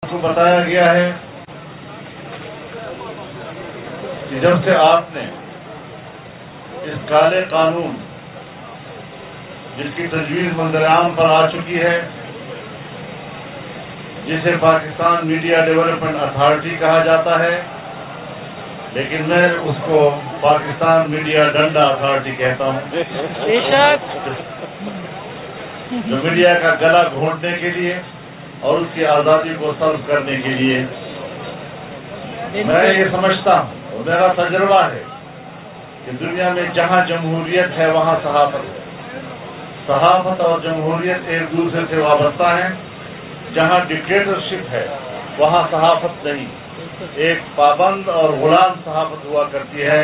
کو بتایا گیا ہے کہ جب سے آپ نے اس کالے قانون جس کی تجویز منظر عام پر آ چکی ہے، جسے پاکستان میڈیا ڈیولپمنٹ اتھارٹی کہا جاتا ہے، لیکن میں اس کو پاکستان میڈیا ڈنڈا اتھارٹی کہتا ہوں، جو میڈیا کا گلا گھونٹنے کے لیے اور اس کی آزادی کو سلب کرنے کے لیے، میں یہ سمجھتا ہوں اور میرا تجربہ ہے کہ دنیا میں جہاں جمہوریت ہے وہاں صحافت ہے، صحافت اور جمہوریت ایک دوسرے سے وابستہ ہیں۔ جہاں ڈکٹیٹرشپ ہے وہاں صحافت نہیں، ایک پابند اور غلام صحافت ہوا کرتی ہے۔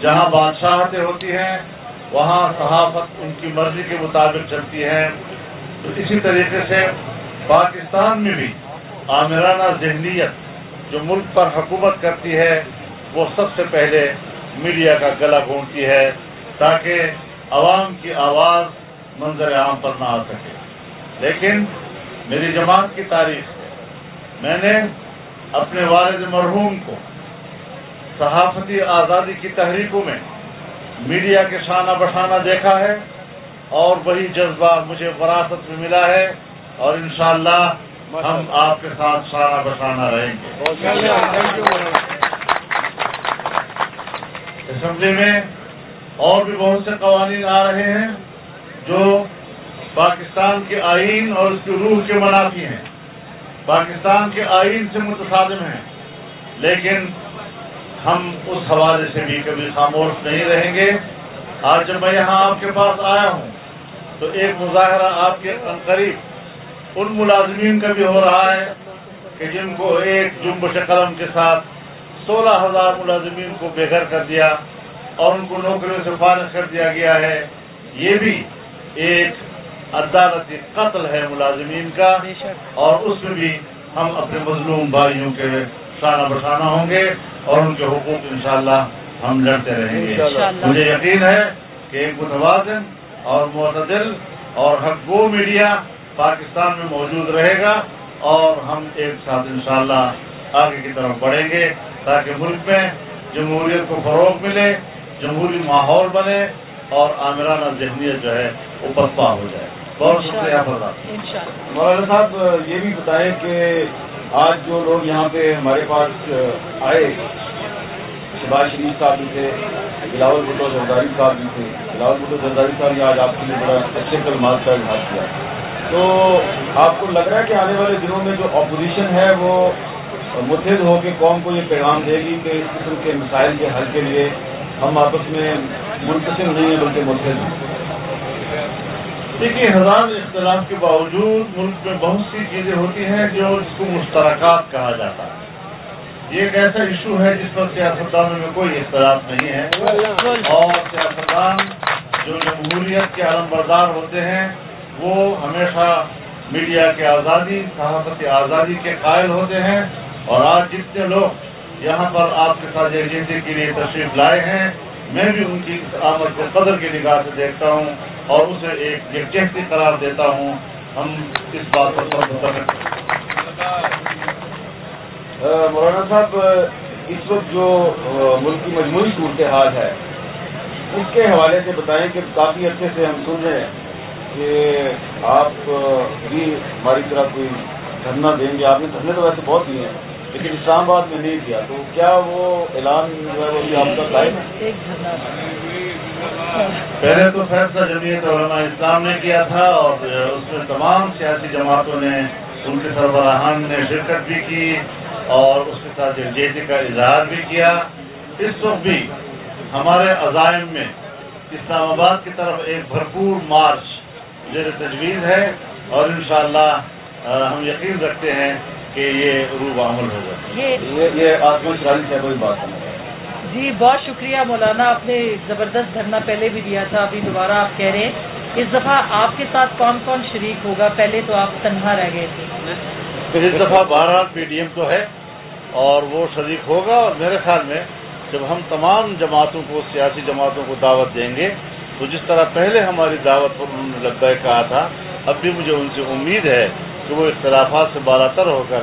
جہاں بادشاہتیں ہوتی ہیں وہاں صحافت ان کی مرضی کے مطابق چلتی ہے۔ تو اسی طریقے سے پاکستان میں بھی آمرانہ ذہنیت جو ملک پر حکومت کرتی ہے وہ سب سے پہلے میڈیا کا گلا گھونٹتی ہے تاکہ عوام کی آواز منظر عام پر نہ آ سکے۔ لیکن میری جماعت کی تاریخ ہے، میں نے اپنے والد مرحوم کو صحافتی آزادی کی تحریکوں میں میڈیا کے شانہ بشانہ دیکھا ہے، اور وہی جذبہ مجھے وراثت میں ملا ہے، اور انشاءاللہ ہم آپ کے ساتھ شانہ بشانہ رہیں گے۔ اسمبلی میں اور بھی بہت سے قوانین آ رہے ہیں جو پاکستان کے آئین اور اس کی روح کے منافی ہیں، پاکستان کے آئین سے متصادم ہیں، لیکن ہم اس حوالے سے بھی کبھی خاموش نہیں رہیں گے۔ آج جب میں یہاں آپ کے پاس آیا ہوں تو ایک مظاہرہ آپ کے قریب ان ملازمین کا بھی ہو رہا ہے کہ جن کو ایک جنبش قلم کے ساتھ 16,000 ملازمین کو بے گھر کر دیا اور ان کو نوکریوں سے فارغ کر دیا گیا ہے۔ یہ بھی ایک عدالتی قتل ہے ملازمین کا، اور اس میں بھی ہم اپنے مظلوم بھائیوں کے شانہ بشانہ ہوں گے اور ان کے حقوق انشاءاللہ ہم لڑتے رہیں گے۔ مجھے یقین ہے کہ ایک متوازن اور معتدل اور حق گو میڈیا پاکستان میں موجود رہے گا، اور ہم ایک ساتھ انشاءاللہ آگے کی طرف بڑھیں گے تاکہ ملک میں جمہوریت کو فروغ ملے، جمہوری ماحول بنے اور آمرانہ ذہنیت جو ہے وہ پسپا ہو جائے۔ بہت شکریہ فرماتا۔ مولانا صاحب یہ بھی بتائیں کہ آج جو لوگ یہاں پہ ہمارے پاس آئے، شہباز شریف صاحب بھی تھے، بلاول بھٹو زرداری صاحب بھی تھے۔ بلاول بھٹو زرداری صاحب نے آج آپ کے لیے بڑا اچھے کلمات کا اظہار کیا، تو آپ کو لگ رہا ہے کہ آنے والے دنوں میں جو اپوزیشن ہے وہ متحد ہو کے قوم کو یہ پیغام دے گی کہ اس قسم کے مسائل کے حل کے لیے ہم آپس میں منقسم نہیں ہیں بلکہ متحد ہیں؟ دیکھیے، ہزار اختلاف کے باوجود ملک میں بہت سی چیزیں ہوتی ہیں جس کو مشترکات کہا جاتا ہے۔ یہ ایک ایسا ایشو ہے جس پر سیاستدانوں میں کوئی اختلاف نہیں ہے، اور سیاستدان جو جمہوریت کے علمبردار ہوتے ہیں وہ ہمیشہ میڈیا کی آزادی، صحافتی آزادی کے قائل ہوتے ہیں۔ اور آج جتنے لوگ یہاں پر آپ کے ساتھ یکجہتی کے لیے تشریف لائے ہیں، میں بھی ان کی آمد کو قدر کی نگاہ سے دیکھتا ہوں اور اسے ایک یکجہتی قرار دیتا ہوں۔ ہم اس بات پر سب متفق ہیں۔ مولانا صاحب، اس وقت جو ملک کی مجموعی صورتحال ہے اس کے حوالے سے بتائیں کہ کافی عرصے سے ہم سن رہے ہیں کہ آپ بھی ہماری طرح کوئی دھرنا دیں گے۔ آپ نے دھرنے تو ویسے بہت دیے ہیں لیکن اسلام آباد میں نہیں کیا، تو کیا وہ اعلان جو ہے وہ بھی آپ کا قائم ہے؟ پہلے تو فیصلہ جمعیت علماء اسلام نے کیا تھا، اور اس میں تمام سیاسی جماعتوں نے، ان کے سربراہان نے شرکت بھی کی اور اس کے ساتھ یکجہتی کا اظہار بھی کیا۔ اس وقت بھی ہمارے عزائم میں اسلام آباد کی طرف ایک بھرپور مارچ زیر تجویز ہے، اور انشاءاللہ ہم یقین رکھتے ہیں کہ یہ روح عمل ہوگا۔ یہ آسمان شرانی سے کوئی بات نہیں۔ جی بہت شکریہ مولانا، آپ نے زبردست دھرنا پہلے بھی دیا تھا، ابھی دوبارہ آپ کہہ رہے ہیں۔ اس دفعہ آپ کے ساتھ کون کون شریک ہوگا؟ پہلے تو آپ تنہا رہ گئے تھے۔ اس دفعہ بہرحال پی ڈی ایم تو ہے اور وہ شریک ہوگا، اور میرے خیال میں جب ہم تمام جماعتوں کو، سیاسی جماعتوں کو دعوت دیں گے تو جس طرح پہلے ہماری دعوت پر انہوں نے لبیک کہا تھا، اب بھی مجھے ان سے امید ہے کہ وہ اختلافات سے بالاتر ہو کر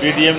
PDM